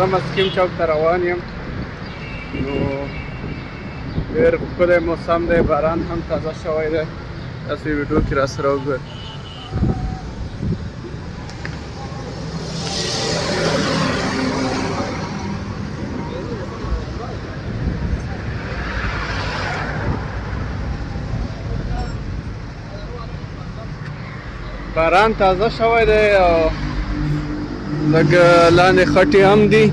شپږم سکیم چوک ته روان یم. نو ډېر ښکلی موسم دی، باران هم تازه شوی دی. تاسو ویډیو کې راسره وګورئ. باران تازه شوی دی او لږ لاندې خټې هم دي.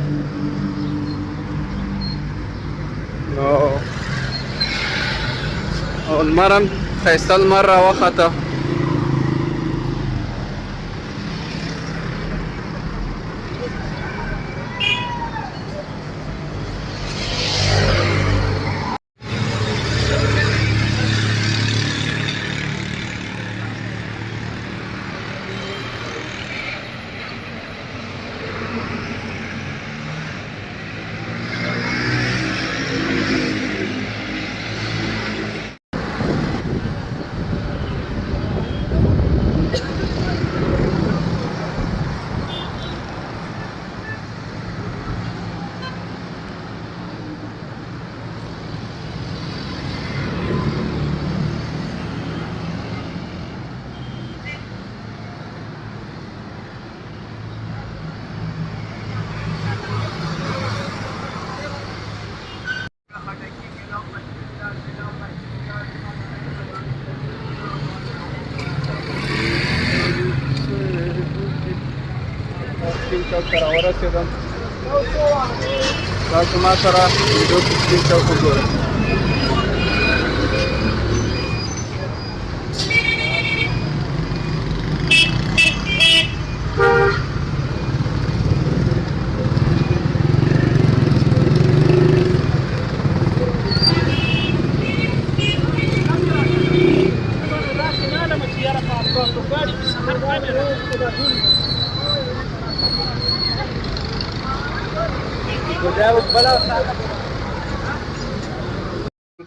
او لمر هم ښایسته لمر راوخته. سکیم چوک ته راورسېدم. تاسو ما سره ویډیو کې سکیم چوک وګورئ.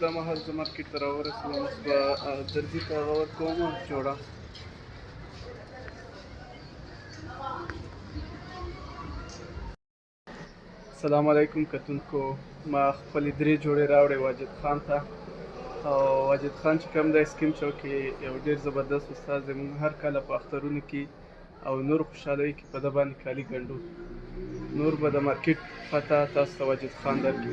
دا مهال زه مارکېټ ته راورسېدم. اوس به درځي ته هغه ورکوم جوړه. السلام علیکم کتونکو. ما خپلې 3 جوړې راوړې واجد خان ته. او واجد خان چې کوم دی سکیم چوک کې یو ډېر زبردست استاد دی. موږ هر کله په اخترونو کې او نور خوشحالیو کې په ده باندې کالي ګنډو. نور به د مارکېټ پته تاسو ته واجد خان درکړي.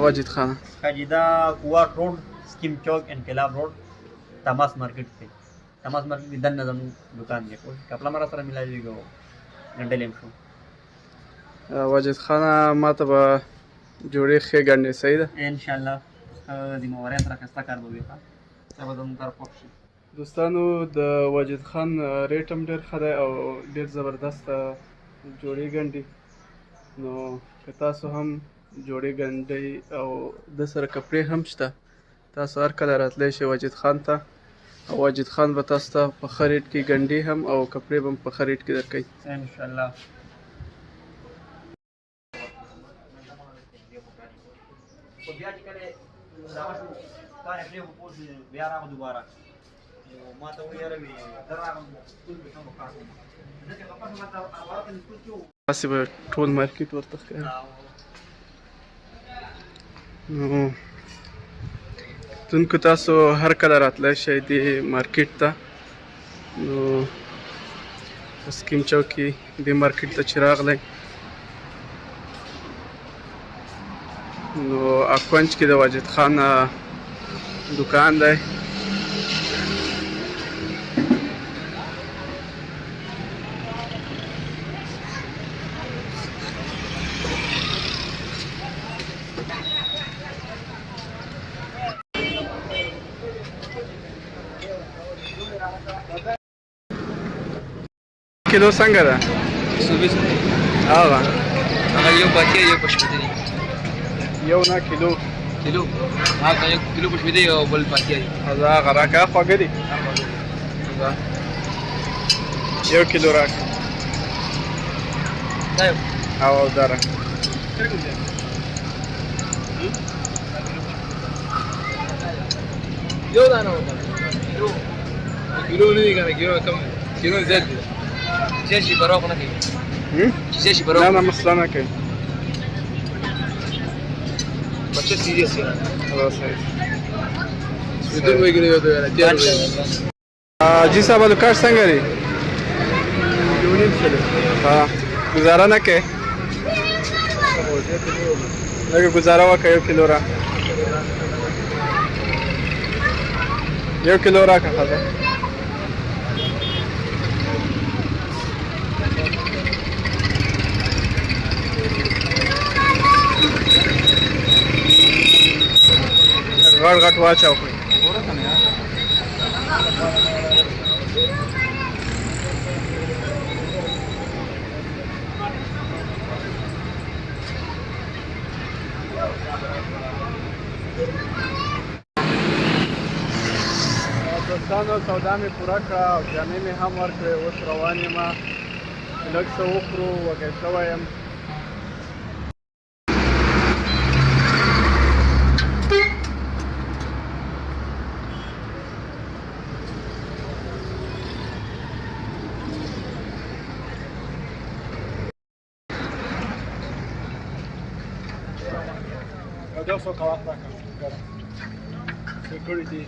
واجد خان حاجی دا کوارټ روډ سکیم چوک انقلاب روډ تماس مارکېټ دی. تماس مارکېټ کې دننه زموږ دکان دی. کپړه مره سره میلاجېږي او ګنډلی یم شو. واجد خانه ما ته به جوړې ښې ګنډې صحیح ده؟ انشاءالله ذمهوارۍ سره ښایسته کار به وي. ښه دا به زموږ کار خوښ شي. دوستانو د واجد خان ریټ هم ډېر ښه دی او ډېر زبردسته جوړې ګنډي. نو که تاسو هم جوړې ګنډئ او د سره کپړې هم شته، تاسو هر کله راتلی شئ واجد خان ته. او واجد خان به تاسو ته په ښه ریټ کې ګنډې هم او کپړې به هم په ښه ریټ کې درکوي انشاءالله. تاسې به ټول مارکېټ ورته ښکاري. نو کتونکو تاسو هر کله راتلی شئ دې مارکېټ ته. نو په سکیم چوک کې دې مارکېټ ته چې راغلی نو اکونج کې د واجد خان دکان دی. کیلو څنګه ده؟ 120 هغه یو پاتې یو پښپدې یو نه کیلو هغه یو کیلو پښپدې او بل پاتې دی. هغه راکړه خوږه دي. یو کیلو راکړه او دا راکړه. یو دانه وکړه کیلو نه دی کنه، کیلو کم، کیلو زیات دی. زیات شي پروا نه کوي. Chizia și نه bărău. نه مسله نه کوي Băce serios e. خلاص هيك. Vidul mai greu de la tiar. جی صاحب د کار څنګه دی ها گزاره نه کوي لږه گزاره وکړه 1 کیلو را 1 کیلو راکړه ښځه غټ غټ واچاو کړئ دوستانو سودا مې پوره کړه او جامې مې هم ورکړې اوس روان یم لږ څه وخورو وږی شوی یم یو 200 کواف راکړه سکیورټي